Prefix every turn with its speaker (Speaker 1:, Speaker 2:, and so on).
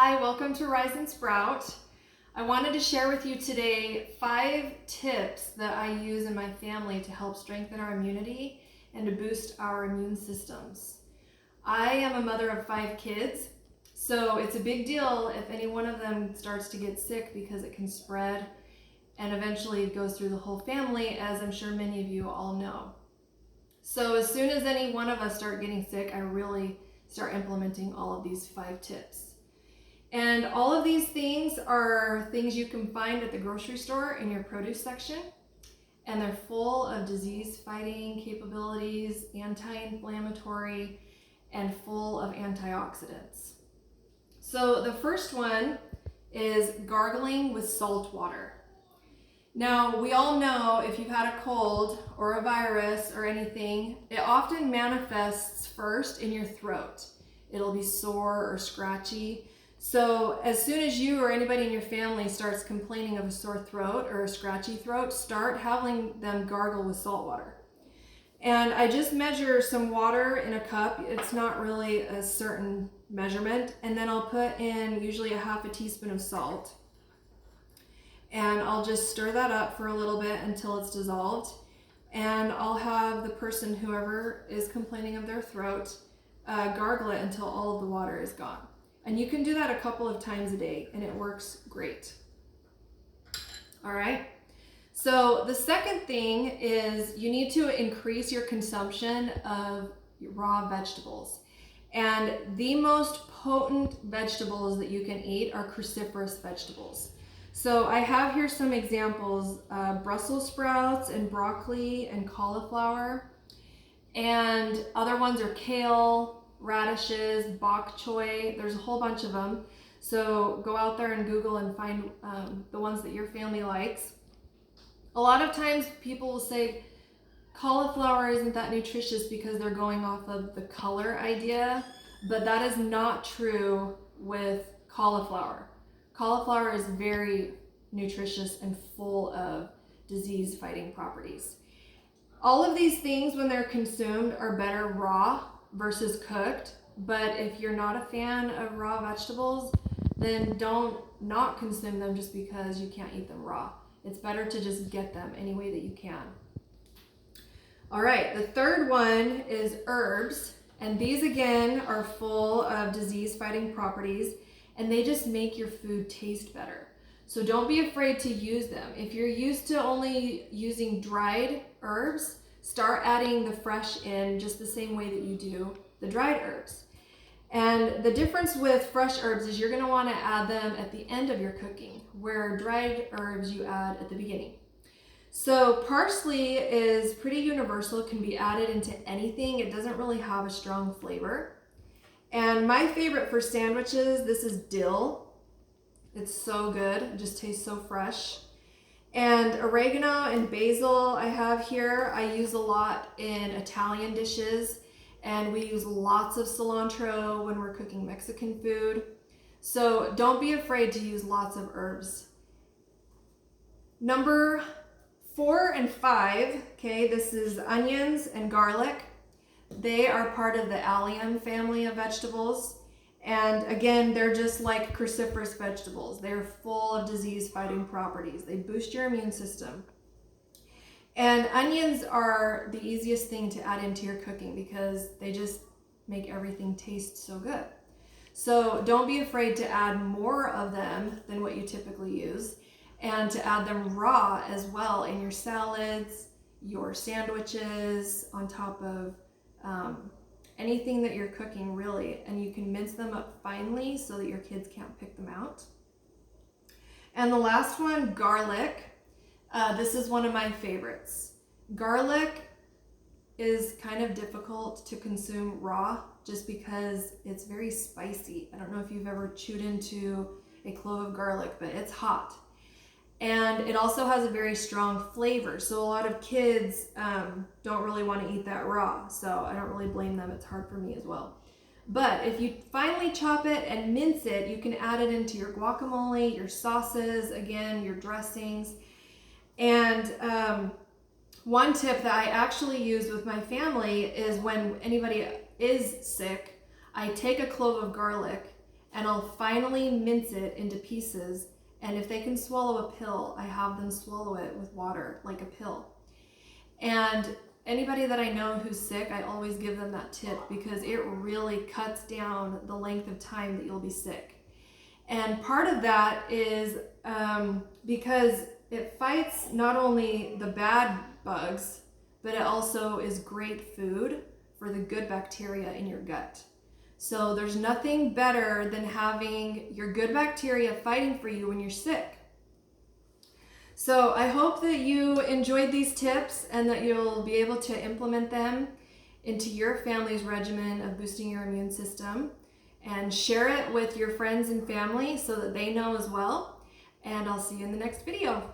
Speaker 1: Hi, welcome to Rise and Sprout. I wanted to share with you today 5 tips that I use in my family to help strengthen our immunity and to boost our immune systems. I am a mother of 5 kids, so it's a big deal if any one of them starts to get sick because it can spread and eventually it goes through the whole family, as I'm sure many of you all know. So as soon as any one of us start getting sick, I really start implementing all of these 5 tips. And all of these things are things you can find at the grocery store in your produce section. And they're full of disease-fighting capabilities, anti-inflammatory, and full of antioxidants. So the first one is gargling with salt water. Now, we all know if you've had a cold or a virus or anything, it often manifests first in your throat. It'll be sore or scratchy. So as soon as you or anybody in your family starts complaining of a sore throat or a scratchy throat, start having them gargle with salt water. And I just measure some water in a cup. It's not really a certain measurement. And then I'll put in usually a half a teaspoon of salt. And I'll just stir that up for a little bit until it's dissolved. And I'll have the person, whoever is complaining of their throat, gargle it until all of the water is gone. And you can do that a couple of times a day and it works great. All right. So the second thing is you need to increase your consumption of raw vegetables. And the most potent vegetables that you can eat are cruciferous vegetables. So I have here some examples, Brussels sprouts and broccoli and cauliflower. And other ones are kale, radishes, bok choy. There's a whole bunch of them. So go out there and Google and find the ones that your family likes. A lot of times people will say cauliflower isn't that nutritious because they're going off of the color idea, but that is not true with cauliflower. Cauliflower is very nutritious and full of disease-fighting properties. All of these things, when they're consumed, are better raw versus cooked, but if you're not a fan of raw vegetables, then don't not consume them just because you can't eat them raw. It's better to just get them any way that you can. All right, the third one is herbs, and these again are full of disease-fighting properties, and they just make your food taste better. So don't be afraid to use them. If you're used to only using dried herbs, start adding the fresh in just the same way that you do the dried herbs. And the difference with fresh herbs is you're going to want to add them at the end of your cooking, where dried herbs you add at the beginning. So parsley is pretty universal. It can be added into anything. It doesn't really have a strong flavor. And my favorite for sandwiches, this is dill. It's so good. It just tastes so fresh. And oregano and basil I have here. I use a lot in Italian dishes, and we use lots of cilantro when we're cooking Mexican food. So don't be afraid to use lots of herbs. Number 4 and 5, okay, this is onions and garlic. They are part of the allium family of vegetables. And again, they're just like cruciferous vegetables. They're full of disease-fighting properties. They boost your immune system. And onions are the easiest thing to add into your cooking because they just make everything taste so good. So don't be afraid to add more of them than what you typically use, and to add them raw as well in your salads, your sandwiches, on top of anything that you're cooking really, and you can mince them up finely so that your kids can't pick them out. And the last one, garlic. This is one of my favorites. Garlic is kind of difficult to consume raw just because it's very spicy. I don't know if you've ever chewed into a clove of garlic, but it's hot. And it also has a very strong flavor. So a lot of kids don't really want to eat that raw. So I don't really blame them. It's hard for me as well. But if you finely chop it and mince it, you can add it into your guacamole, your sauces, again, your dressings. And one tip that I actually use with my family is when anybody is sick, I take a clove of garlic and I'll finally mince it into pieces. And if they can swallow a pill, I have them swallow it with water, like a pill. And anybody that I know who's sick, I always give them that tip because it really cuts down the length of time that you'll be sick. And part of that is because it fights not only the bad bugs, but it also is great food for the good bacteria in your gut. So there's nothing better than having your good bacteria fighting for you when you're sick. So I hope that you enjoyed these tips and that you'll be able to implement them into your family's regimen of boosting your immune system, and share it with your friends and family so that they know as well. And I'll see you in the next video.